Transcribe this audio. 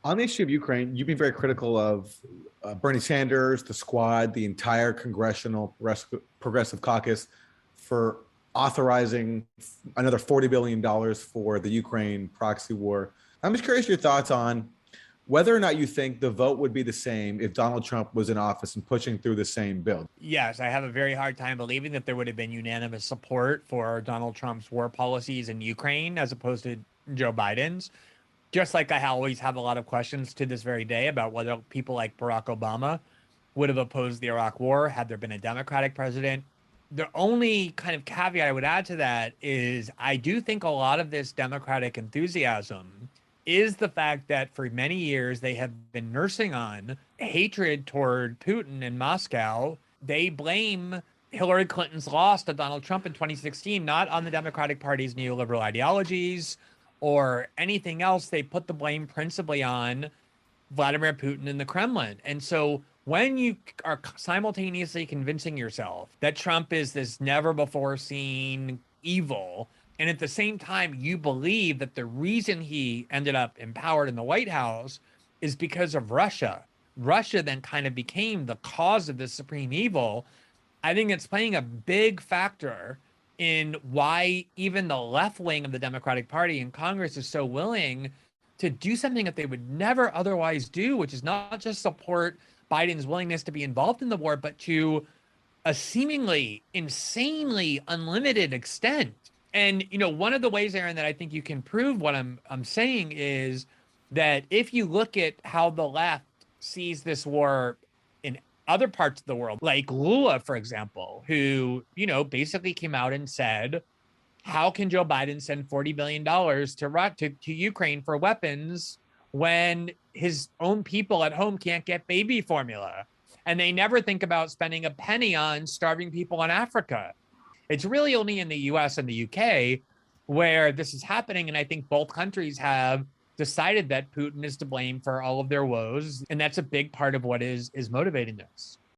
On the issue of Ukraine, you've been very critical of Bernie Sanders, the squad, the entire congressional Progressive Caucus for authorizing another $40 billion for the Ukraine proxy war. I'm just curious your thoughts on whether or not you think the vote would be the same if Donald Trump was in office and pushing through the same bill. Yes, I have a very hard time believing that there would have been unanimous support for Donald Trump's war policies in Ukraine as opposed to Joe Biden's. Just like I always have a lot of questions to this very day about whether people like Barack Obama would have opposed the Iraq war had there been a Democratic president. The only kind of caveat I would add to that is I do think a lot of this Democratic enthusiasm is the fact that for many years they have been nursing on hatred toward Putin in Moscow. They blame Hillary Clinton's loss to Donald Trump in 2016, not on the Democratic Party's neoliberal ideologies or anything else. They put the blame principally on Vladimir Putin and the Kremlin. And so when you are simultaneously convincing yourself that Trump is this never before seen evil, and at the same time, you believe that the reason he ended up empowered in the White House is because of Russia. Russia then kind of became the cause of this supreme evil. I think it's playing a big factor in why even the left wing of the Democratic Party in Congress is so willing to do something that they would never otherwise do, which is not just support Biden's willingness to be involved in the war, but to a seemingly insanely unlimited extent. And, you know, one of the ways, Aaron, that I think you can prove what I'm saying is that if you look at how the left sees this war in other parts of the world, like Lula, for example, who, you know, basically came out and said, how can Joe Biden send $40 billion to Ukraine for weapons when his own people at home can't get baby formula? And they never think about spending a penny on starving people in Africa. It's really only in the US and the UK where this is happening. And I think both countries have decided that Putin is to blame for all of their woes. And that's a big part of what is motivating this.